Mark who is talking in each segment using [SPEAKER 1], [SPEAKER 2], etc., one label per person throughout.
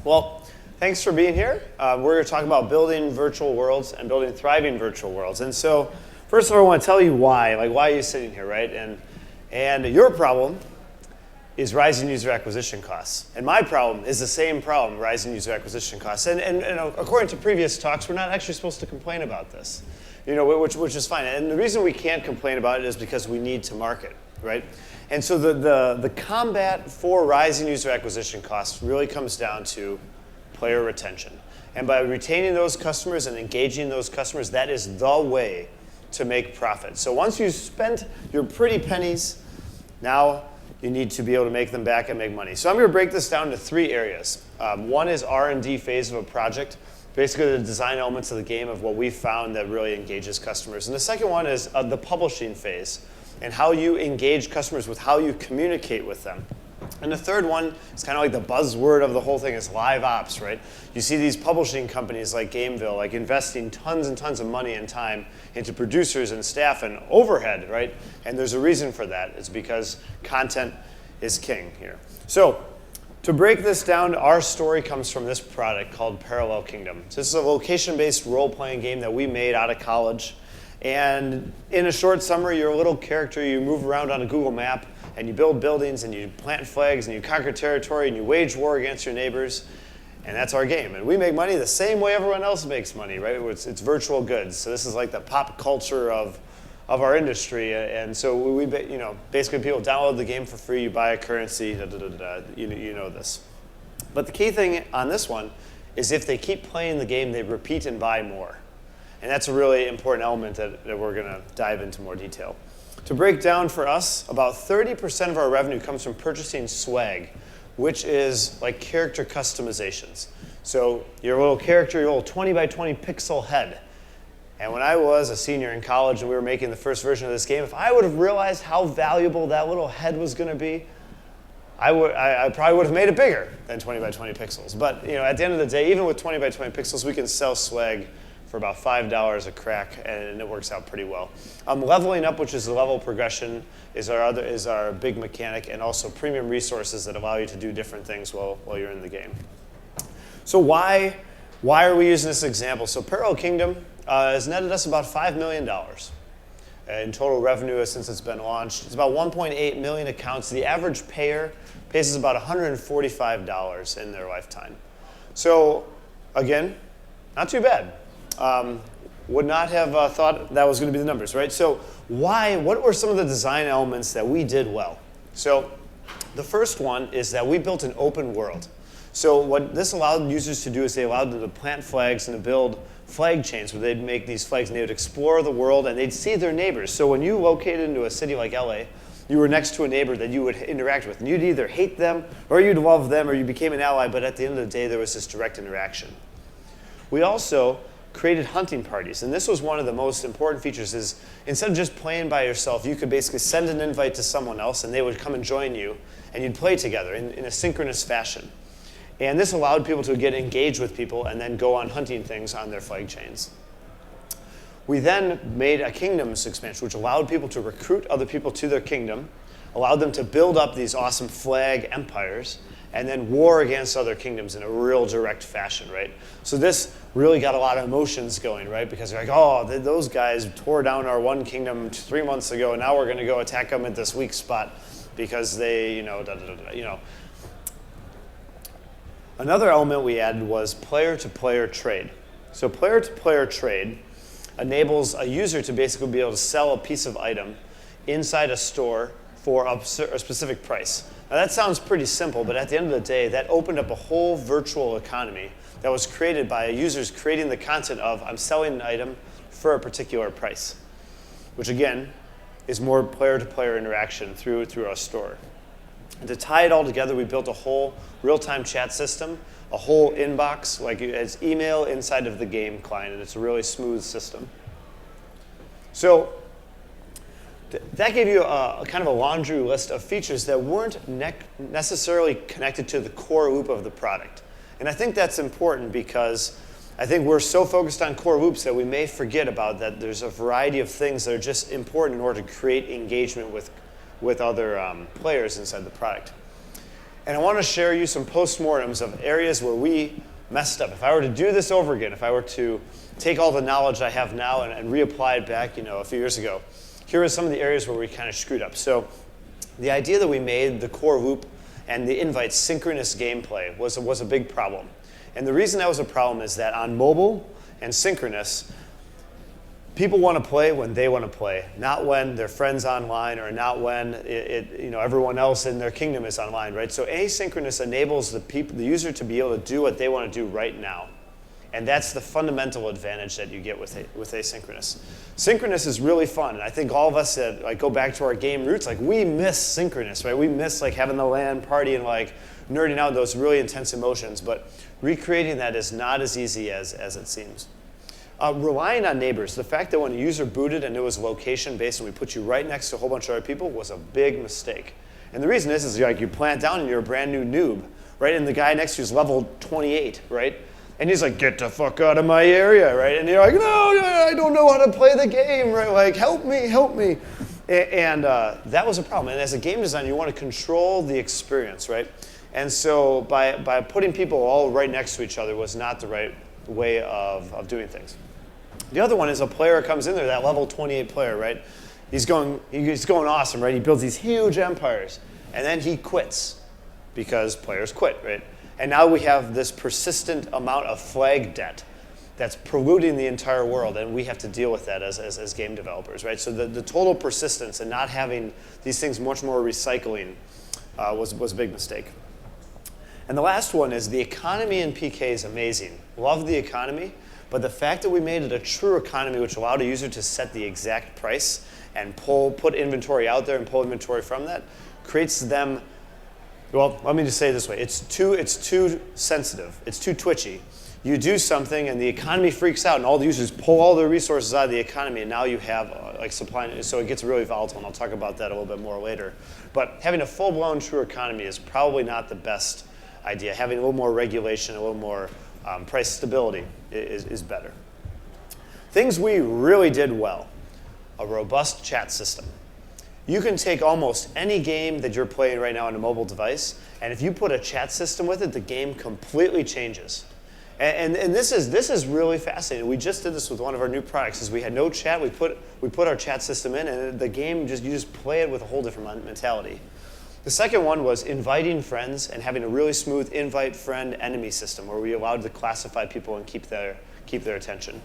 [SPEAKER 1] Well, thanks for being here. We're going to talk about building virtual worlds and building thriving virtual worlds. And so, first of all, I want to tell you why. Like, why are you sitting here, right? And your problem is rising user acquisition costs. And my problem is the same problem, rising user acquisition costs. And according to previous talks, we're not actually supposed to complain about this, which is fine. And the reason we can't complain about it is because we need to market, right? And so the combat for rising user acquisition costs really comes down to player retention. And by retaining those customers and engaging those customers, that is the way to make profit. So once you've spent your pretty pennies, now you need to be able to make them back and make money. So I'm going to break this down into 3 areas. One is R&D phase of a project, basically the design elements of the game of what we've found that really engages customers. And the second one is the publishing phase, and how you engage customers with how you communicate with them. And the third one is kind of like the buzzword of the whole thing is live ops, right? You see these publishing companies like Gameville, like investing tons and tons of money and time into producers and staff and overhead, right? And there's a reason for that. It's because content is king here. So to break this down, our story comes from this product called Parallel Kingdom. So this is a location-based role-playing game that we made out of college. And in a short summary, you're a little character. You move around on a Google map, and you build buildings, and you plant flags, and you conquer territory, and you wage war against your neighbors. And that's our game. And we make money the same way everyone else makes money, right? It's virtual goods. So this is like the pop culture of our industry. And so we basically people download the game for free. You buy a currency. You know this. But the key thing on this one is if they keep playing the game, they repeat and buy more. And that's a really important element that we're going to dive into more detail. To break down for us, about 30% of our revenue comes from purchasing swag, which is like character customizations. So your little character, your little 20 by 20 pixel head. And when I was a senior in college and we were making the first version of this game, if I would have realized how valuable that little head was going to be, I probably would have made it bigger than 20 by 20 pixels. But at the end of the day, even with 20 by 20 pixels, we can sell swag for about $5 a crack, and it works out pretty well. Leveling up, which is the level progression, is our big mechanic, and also premium resources that allow you to do different things while you're in the game. So why are we using this example? So Parallel Kingdom has netted us about $5 million in total revenue since it's been launched. It's about 1.8 million accounts. The average payer pays us about $145 in their lifetime. So again, not too bad. Would not have thought that was going to be the numbers, right? So what were some of the design elements that we did well? So the first one is that we built an open world. So what this allowed users to do is they allowed them to plant flags and to build flag chains where they'd make these flags and they would explore the world and they'd see their neighbors. So when you located into a city like LA, you were next to a neighbor that you would interact with. And you'd either hate them or you'd love them or you became an ally, but at the end of the day, there was this direct interaction. We also created hunting parties, and this was one of the most important features is instead of just playing by yourself, you could basically send an invite to someone else and they would come and join you and you'd play together in a synchronous fashion. And this allowed people to get engaged with people and then go on hunting things on their flag chains. We then made a kingdoms expansion, which allowed people to recruit other people to their kingdom, allowed them to build up these awesome flag empires, and then war against other kingdoms in a real direct fashion, right? So this really got a lot of emotions going, right? Because they're like, oh, those guys tore down our one kingdom 3 months ago, and now we're going to go attack them at this weak spot because they, Another element we added was player-to-player trade. So player-to-player trade enables a user to basically be able to sell a piece of item inside a store for a specific price. Now that sounds pretty simple, but at the end of the day, that opened up a whole virtual economy that was created by users creating the content of, I'm selling an item for a particular price, which again, is more player-to-player interaction through our store. And to tie it all together, we built a whole real-time chat system, a whole inbox, like it's email inside of the game client, and it's a really smooth system. So that gave you a kind of a laundry list of features that weren't necessarily connected to the core loop of the product. And I think that's important because I think we're so focused on core loops that we may forget about that there's a variety of things that are just important in order to create engagement with other players inside the product. And I want to share you some postmortems of areas where we messed up. If I were to do this over again, if I were to take all the knowledge I have now and reapply it back, a few years ago, here are some of the areas where we kind of screwed up. So the idea that we made the core loop and the invite synchronous gameplay was a big problem. And the reason that was a problem is that on mobile and synchronous, people want to play when they want to play, not when their friends online or not when everyone else in their kingdom is online, right? So asynchronous enables the user to be able to do what they want to do right now. And that's the fundamental advantage that you get with asynchronous. Synchronous is really fun, and I think all of us that go back to our game roots, we miss synchronous, right? We miss having the LAN party and nerding out those really intense emotions, but recreating that is not as easy as it seems. Relying on neighbors, the fact that when a user booted and it was location-based and we put you right next to a whole bunch of other people was a big mistake. And the reason is you plant down and you're a brand new noob, right? And the guy next to you is level 28, right? And he's like, get the fuck out of my area, right? And you're like, no, I don't know how to play the game, right? Help me. And that was a problem. And as a game designer, you want to control the experience, right? And so by putting people all right next to each other was not the right way of doing things. The other one is a player comes in there, that level 28 player, right? He's going awesome, right? He builds these huge empires, and then he quits because players quit, right? And now we have this persistent amount of flag debt that's polluting the entire world, and we have to deal with that as game developers, right? So the total persistence and not having these things much more recycling was a big mistake. And the last one is the economy in PK is amazing. Love the economy, but the fact that we made it a true economy which allowed a user to set the exact price and put inventory out there and pull inventory from that creates them. Well, let me just say it this way. It's too sensitive. It's too twitchy. You do something and the economy freaks out and all the users pull all their resources out of the economy and now you have supply, so it gets really volatile, and I'll talk about that a little bit more later. But having a full-blown true economy is probably not the best idea. Having a little more regulation, a little more price stability is better. Things we really did well. A robust chat system. You can take almost any game that you're playing right now on a mobile device, and if you put a chat system with it, the game completely changes. And this is really fascinating. We just did this with one of our new products. Is we had no chat, we put our chat system in, and the game you just play it with a whole different mentality. The second one was inviting friends and having a really smooth invite friend enemy system where we allowed to classify people and keep their attention.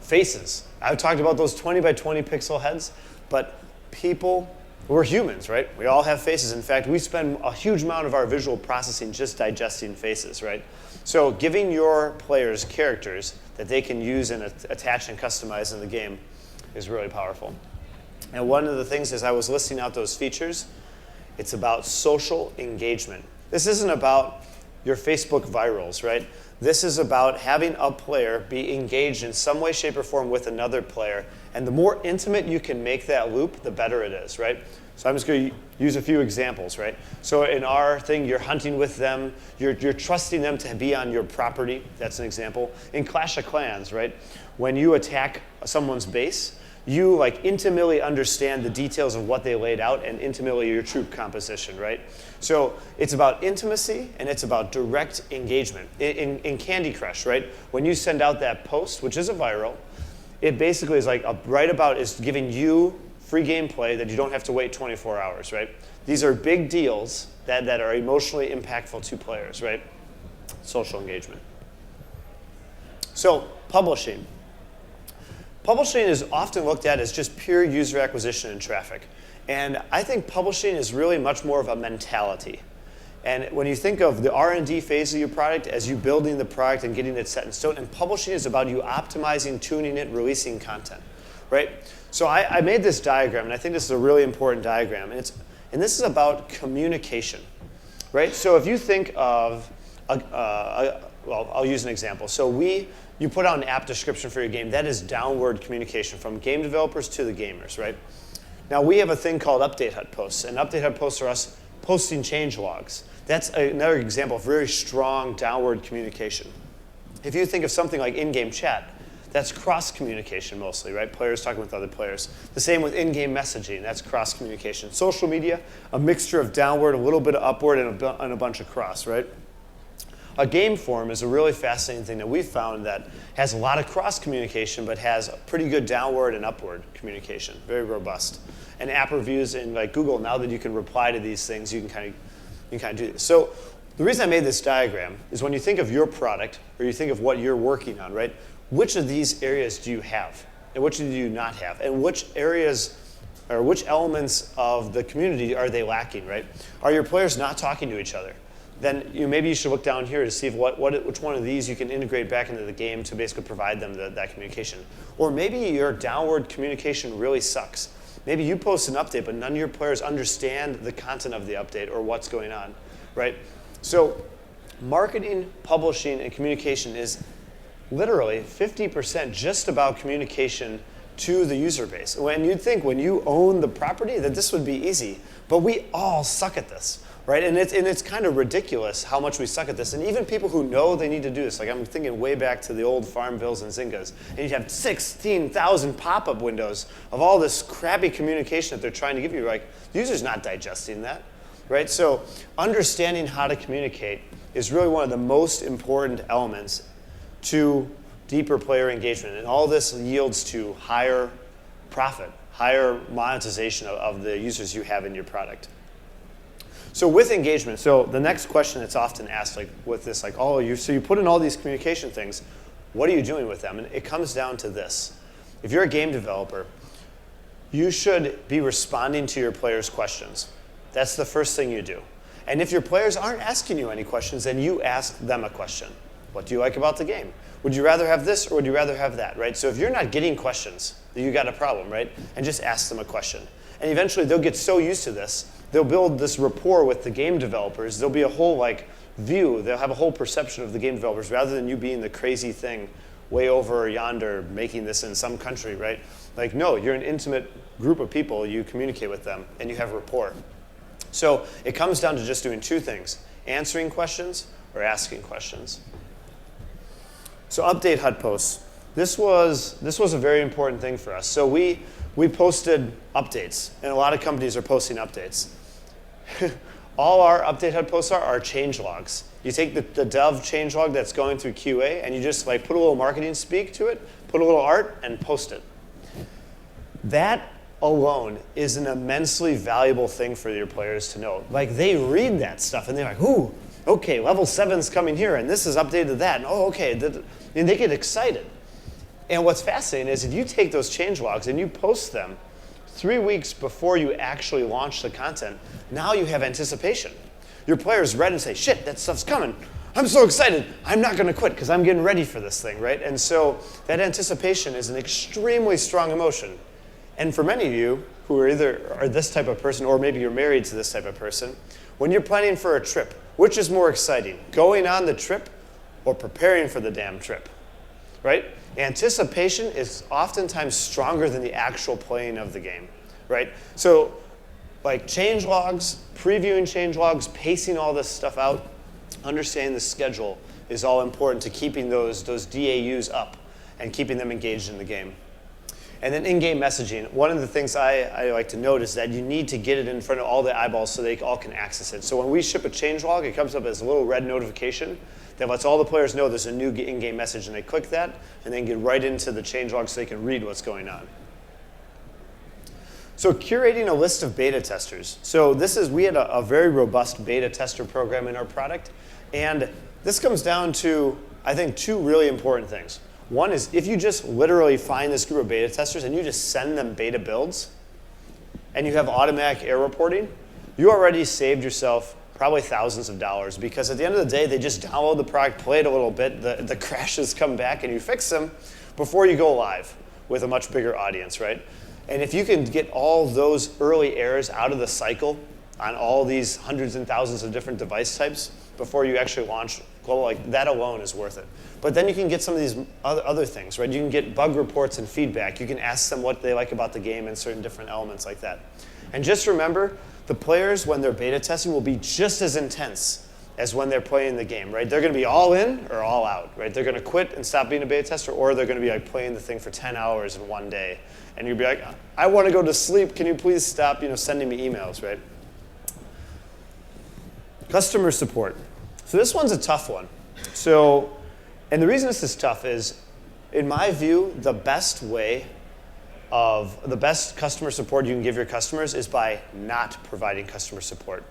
[SPEAKER 1] Faces. I talked about those 20 by 20 pixel heads, but we're humans, right? We all have faces. In fact, we spend a huge amount of our visual processing just digesting faces, right? So giving your players characters that they can use and attach and customize in the game is really powerful. And one of the things as I was listing out those features, it's about social engagement. This isn't about your Facebook virals, right? This is about having a player be engaged in some way, shape, or form with another player. And the more intimate you can make that loop, the better it is, right? So I'm just going to use a few examples, right? So in our thing, you're hunting with them. You're trusting them to be on your property. That's an example. In Clash of Clans, right? When you attack someone's base, you intimately understand the details of what they laid out and intimately your troop composition, right? So it's about intimacy and it's about direct engagement. In Candy Crush, right? When you send out that post, which is a viral, it basically is is giving you free gameplay that you don't have to wait 24 hours, right? These are big deals that are emotionally impactful to players, right? Social engagement. So publishing. Publishing is often looked at as just pure user acquisition and traffic. And I think publishing is really much more of a mentality. And when you think of the R&D phase of your product as you building the product and getting it set in stone, and publishing is about you optimizing, tuning it, releasing content, right? So I made this diagram, and I think this is a really important diagram. And this is about communication, right? So if you think of, well, I'll use an example. So you put out an app description for your game. That is downward communication from game developers to the gamers, right? Now we have a thing called update HUD posts, and update HUD posts are us posting change logs. That's another example of very strong downward communication. If you think of something like in-game chat, That's cross-communication mostly, right? Players talking with other players. The same with in-game messaging. That's cross-communication. Social media, a mixture of downward, a little bit of upward, and a bunch of cross, right? A game form is a really fascinating thing that we've found that has a lot of cross-communication, but has pretty good downward and upward communication, very robust. And app reviews in like Google, now that you can reply to these things, you can kind of do this. So the reason I made this diagram is when you think of your product, or you think of what you're working on, right? Which of these areas do you have, and which do you not have, and which areas or which elements of the community are they lacking, right? Are your players not talking to each other? Then maybe you should look down here to see if which one of these you can integrate back into the game to basically provide them that communication. Or maybe your downward communication really sucks. Maybe you post an update, but none of your players understand the content of the update or what's going on, right? So marketing, publishing, and communication is literally 50% just about communication to the user base. When you'd think when you own the property that this would be easy, but we all suck at this, right? And it's kind of ridiculous how much we suck at this. And even people who know they need to do this, like I'm thinking way back to the old Farmvilles and Zyngas, and you'd have 16,000 pop-up windows of all this crappy communication that they're trying to give you. Like, the user's not digesting that, right? So understanding how to communicate is really one of the most important elements to deeper player engagement. And all this yields to higher profit, higher monetization of the users you have in your product. So with engagement, so the next question that's often asked, like with this, like, oh, so you put in all these communication things, what are you doing with them? And it comes down to this. If you're a game developer, you should be responding to your players' questions. That's the first thing you do. And if your players aren't asking you any questions, then you ask them a question. What do you like about the game? Would you rather have this or would you rather have that, right? So if you're not getting questions, then you got a problem, right? And just ask them a question. And eventually they'll get so used to this, they'll build this rapport with the game developers. There'll be a whole like view, they'll have a whole perception of the game developers rather than you being the crazy thing way over yonder making this in some country, right? Like, no, you're an intimate group of people, you communicate with them, and you have rapport. So it comes down to just doing two things, answering questions or asking questions. So update HUD posts. This was a very important thing for us. So we posted updates, and a lot of companies are posting updates. All our update HUD posts are change logs. You take the dev change log that's going through QA, and you just like put a little marketing speak to it, put a little art, and post it. That alone is an immensely valuable thing for your players to know. Like, they read that stuff, and they're like, ooh, okay, level 7's coming here, and this is updated to that, and oh, okay, and they get excited. And what's fascinating is if you take those change logs and you post them 3 weeks before you actually launch the content, now you have anticipation. Your players read and say, shit, that stuff's coming. I'm so excited. I'm not going to quit because I'm getting ready for this thing, right? And so that anticipation is an extremely strong emotion. And for many of you who are either this type of person or maybe you're married to this type of person, when you're planning for a trip, which is more exciting, going on the trip or preparing for the damn trip, right? Anticipation is oftentimes stronger than the actual playing of the game, right? So like change logs, previewing change logs, pacing all this stuff out, understanding the schedule is all important to keeping those DAUs up and keeping them engaged in the game. And then in-game messaging, one of the things I like to note is that you need to get it in front of all the eyeballs so they all can access it. So when we ship a change log, it comes up as a little red notification that lets all the players know there's a new in-game message, and they click that and then get right into the change log so they can read what's going on. So curating a list of beta testers. So we had a very robust beta tester program in our product, and this comes down to, I think, two really important things. One is if you just literally find this group of beta testers and you just send them beta builds and you have automatic error reporting, you already saved yourself probably thousands of dollars, because at the end of the day, they just download the product, play it a little bit, the crashes come back, and you fix them before you go live with a much bigger audience, right? And if you can get all those early errors out of the cycle on all these hundreds and thousands of different device types before you actually launch global, like that alone is worth it. But then you can get some of these other things, right? You can get bug reports and feedback. You can ask them what they like about the game and certain different elements like that. And just remember, the players, when they're beta testing, will be just as intense as when they're playing the game, right? They're going to be all in or all out, right? They're going to quit and stop being a beta tester, or they're going to be like playing the thing for 10 hours in one day. And you'd be like, I want to go to sleep. Can you please stop, sending me emails, right? Customer support. So this one's a tough one. So, and the reason this is tough is, in my view, the best customer support you can give your customers is by not providing customer support.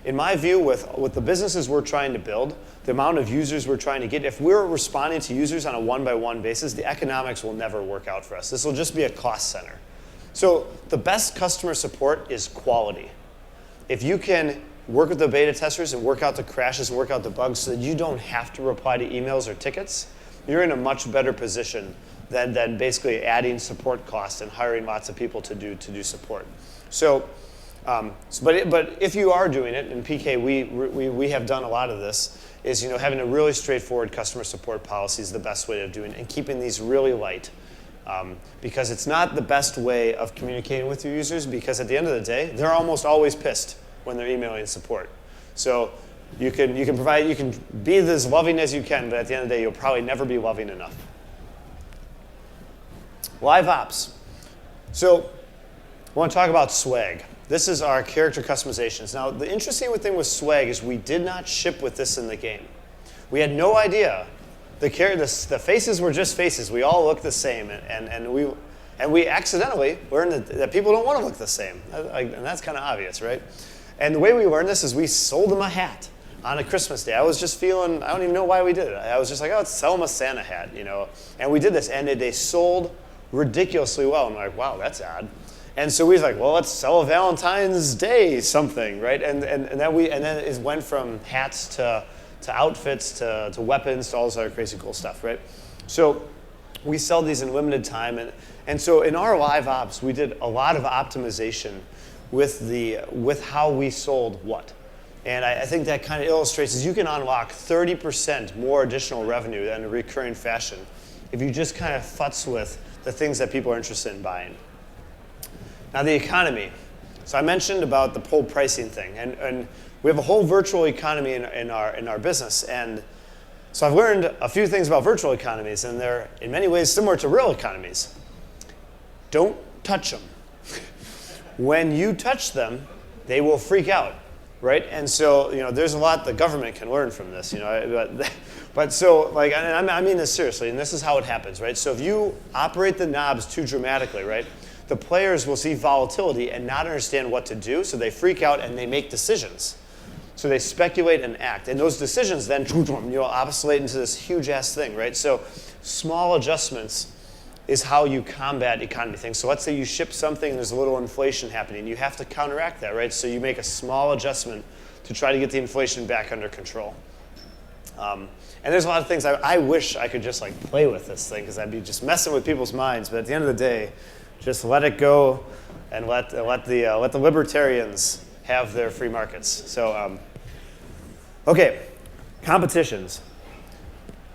[SPEAKER 1] In my view, with the businesses we're trying to build, the amount of users we're trying to get, if we're responding to users on a one-by-one basis, the economics will never work out for us. This will just be a cost center. So the best customer support is quality. If you can work with the beta testers and work out the crashes and work out the bugs so that you don't have to reply to emails or tickets, you're in a much better position than basically adding support costs and hiring lots of people to do support. But if you are doing it, in PK we have done a lot of this, is having a really straightforward customer support policy is the best way of doing it, and keeping these really light. Because it's not the best way of communicating with your users, because at the end of the day, they're almost always pissed when they're emailing support. So you can be as loving as you can, but at the end of the day, you'll probably never be loving enough. Live ops. So I want to talk about swag. This is our character customizations. Now, the interesting thing with swag is we did not ship with this in the game. We had no idea. The faces were just faces. We all look the same, and we accidentally learned that people don't want to look the same, and that's kind of obvious, right? And the way we learned this is we sold them a hat on a Christmas day. I was just feeling, I don't even know why we did it. I was just like, oh, let's sell them a Santa hat, And we did this, and they sold ridiculously well. I'm like, wow, that's odd. And so we was like, well, let's sell a Valentine's Day something, right? And then it went from hats to outfits to weapons to all this other crazy cool stuff, right? So we sell these in limited time, and so in our live ops, we did a lot of optimization with how we sold what. And I think that kind of illustrates is you can unlock 30% more additional revenue in a recurring fashion if you just kind of futz with the things that people are interested in buying. Now the economy. So I mentioned about the whole pricing thing, and we have a whole virtual economy in our business. And so I've learned a few things about virtual economies, and they're in many ways similar to real economies. Don't touch them. When you touch them, they will freak out, right? And so there's a lot the government can learn from this, But so and I mean this seriously, and this is how it happens, right? So if you operate the knobs too dramatically, right, the players will see volatility and not understand what to do, so they freak out and they make decisions. So they speculate and act, and those decisions then oscillate into this huge ass thing, right? So small adjustments is how you combat economy things. So let's say you ship something and there's a little inflation happening. You have to counteract that, right? So you make a small adjustment to try to get the inflation back under control. And there's a lot of things I wish I could just play with this thing, because I'd be just messing with people's minds. But at the end of the day, just let it go and let the libertarians have their free markets. So, okay, competitions.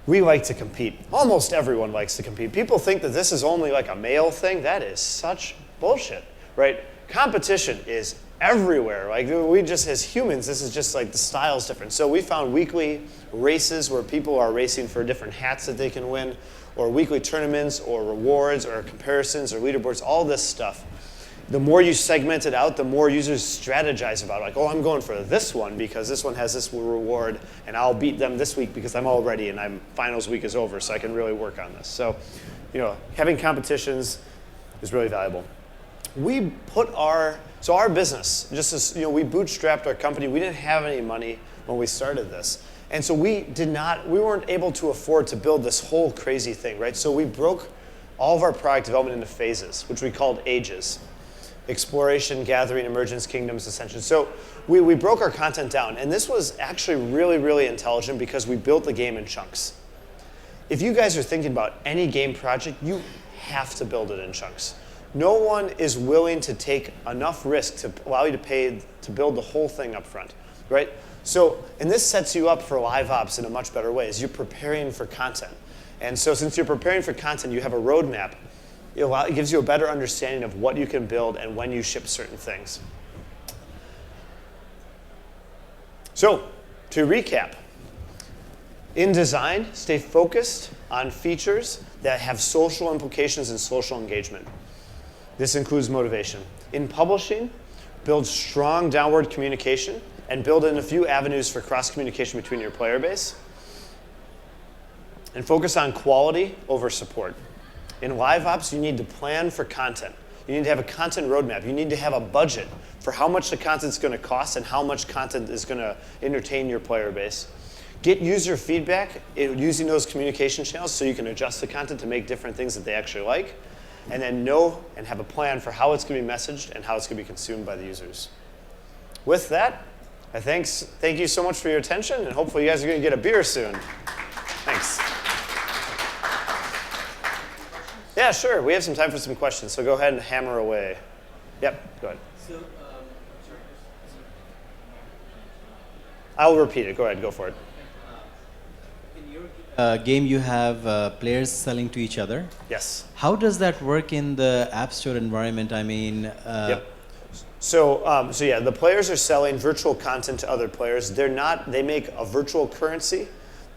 [SPEAKER 1] We like to compete. Almost everyone likes to compete. People think that this is only a male thing. That is such bullshit, right? Competition is everywhere. We just, as humans, this is just the style's different. So we found weekly races where people are racing for different hats that they can win, or weekly tournaments, or rewards, or comparisons, or leaderboards, all this stuff. The more you segment it out, the more users strategize about it. Oh, I'm going for this one because this one has this reward, and I'll beat them this week because I'm all ready and finals week is over, so I can really work on this. So, having competitions is really valuable. We put our business, just as we bootstrapped our company. We didn't have any money when we started this, and so we weren't able to afford to build this whole crazy thing, right? So we broke all of our product development into phases, which we called ages. Exploration, gathering, emergence, kingdoms, ascension. So we broke our content down, and this was actually really, really intelligent because we built the game in chunks. If you guys are thinking about any game project, you have to build it in chunks. No one is willing to take enough risk to allow you to pay to build the whole thing up front, right? So, and this sets you up for live ops in a much better way, as you're preparing for content. And so since you're preparing for content, you have a roadmap. It gives you a better understanding of what you can build and when you ship certain things. So, to recap, in design, stay focused on features that have social implications and social engagement. This includes motivation. In publishing, build strong downward communication and build in a few avenues for cross-communication between your player base. And focus on quality over support. In live ops, you need to plan for content. You need to have a content roadmap. You need to have a budget for how much the content's going to cost and how much content is going to entertain your player base. Get user feedback using those communication channels so you can adjust the content to make different things that they actually like. And then know and have a plan for how it's going to be messaged and how it's going to be consumed by the users. With that, thank you so much for your attention, and hopefully you guys are going to get a beer soon. Thanks. Yeah, sure. We have some time for some questions, so go ahead and hammer away. Yep, go ahead.
[SPEAKER 2] So,
[SPEAKER 1] I'll repeat it. Go ahead, go for it.
[SPEAKER 2] in your game, you have players selling to each other.
[SPEAKER 1] Yes.
[SPEAKER 2] How does that work in the App Store environment? I mean,
[SPEAKER 1] Yep. So yeah, the players are selling virtual content to other players. They make a virtual currency,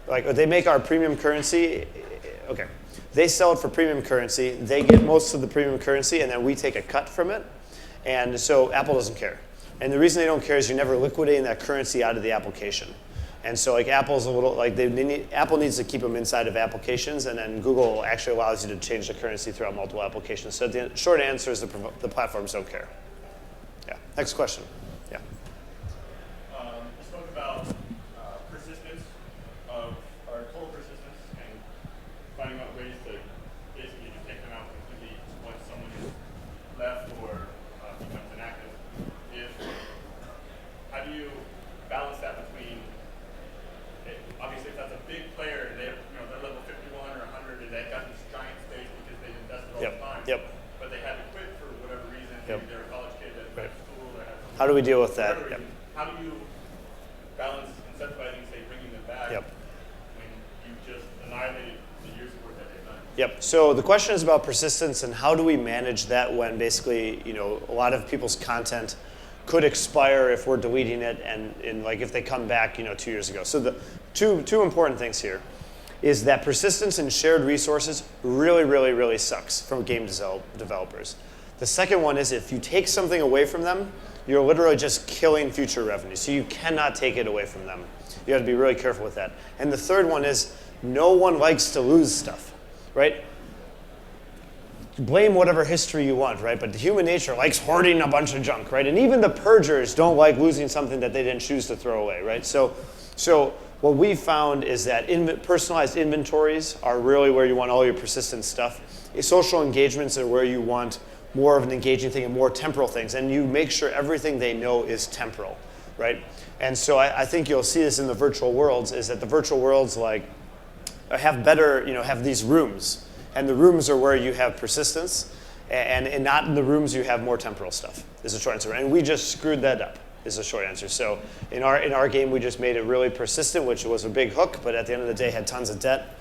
[SPEAKER 1] they make our premium currency. Okay. They sell it for premium currency. They get most of the premium currency, and then we take a cut from it. And so Apple doesn't care. And the reason they don't care is you're never liquidating that currency out of the application. And so Apple's a little Apple needs to keep them inside of applications, and then Google actually allows you to change the currency throughout multiple applications. So the short answer is the platforms don't care. Yeah. Next question. Yeah.
[SPEAKER 3] You spoke about persistence or total persistence and finding out ways to basically just take them out completely once someone is left or becomes inactive. How do you balance that between, obviously if that's a big player and they're level 51 or 100 and they've got this giant space because they've invested all the time, but they had to quit for whatever reason, maybe they're a college kid that went to school or had
[SPEAKER 1] How do we deal with that?
[SPEAKER 3] Yep. How do you balance incentivizing, say, bringing them back when you just annihilated the years of work that they've done?
[SPEAKER 1] Yep. So the question is about persistence and how do we manage that when basically, a lot of people's content could expire if we're deleting it and if they come back, 2 years ago. So the two important things here is that persistence and shared resources really, really, really sucks from game developers. The second one is if you take something away from them, you're literally just killing future revenue. So you cannot take it away from them. You have to be really careful with that. And the third one is no one likes to lose stuff, right? Blame whatever history you want, right? But human nature likes hoarding a bunch of junk, right? And even the purgers don't like losing something that they didn't choose to throw away, right? So what we found is that personalized inventories are really where you want all your persistent stuff. Social engagements are where you want more of an engaging thing and more temporal things. And you make sure everything they know is temporal, right? And so I think you'll see this in the virtual worlds, is that the virtual worlds have better, have these rooms. And the rooms are where you have persistence, and not in the rooms you have more temporal stuff, is the short answer. And we just screwed that up, is the short answer. So in our game, we just made it really persistent, which was a big hook, but at the end of the day had tons of debt,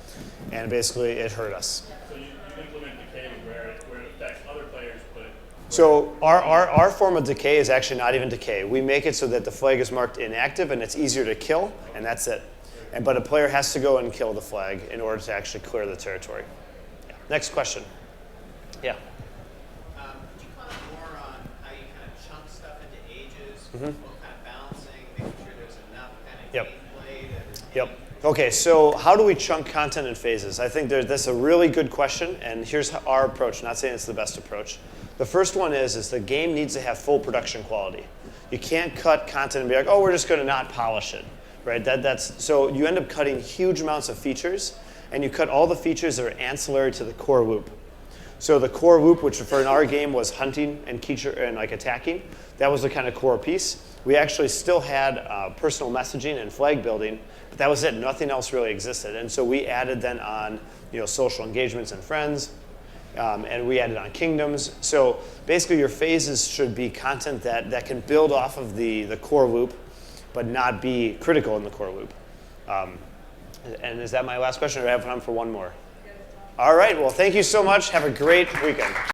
[SPEAKER 1] and basically it hurt us.
[SPEAKER 3] So you implement decay where it affects other players, but...
[SPEAKER 1] So our form of decay is actually not even decay. We make it so that the flag is marked inactive, and it's easier to kill, and that's it. But a player has to go and kill the flag in order to actually clear the territory. Next question. Yeah.
[SPEAKER 4] Could you comment more on how you kind of chunk stuff into ages, what kind of balancing, making sure there's enough kind of gameplay?
[SPEAKER 1] Yep. Okay, so how do we chunk content in phases? I think that's a really good question, and here's our approach. Not saying it's the best approach. The first one is the game needs to have full production quality. You can't cut content and be like, oh, we're just going to not polish it, right? So you end up cutting huge amounts of features, and you cut all the features that are ancillary to the core loop. So the core loop, which for in our game was hunting and attacking, that was the kind of core piece. We actually still had personal messaging and flag building, but that was it. Nothing else really existed. And so we added then on social engagements and friends, and we added on kingdoms. So basically your phases should be content that can build off of the core loop, but not be critical in the core loop. And is that my last question, or do I have time for one more? All right, well, thank you so much. Have a great weekend.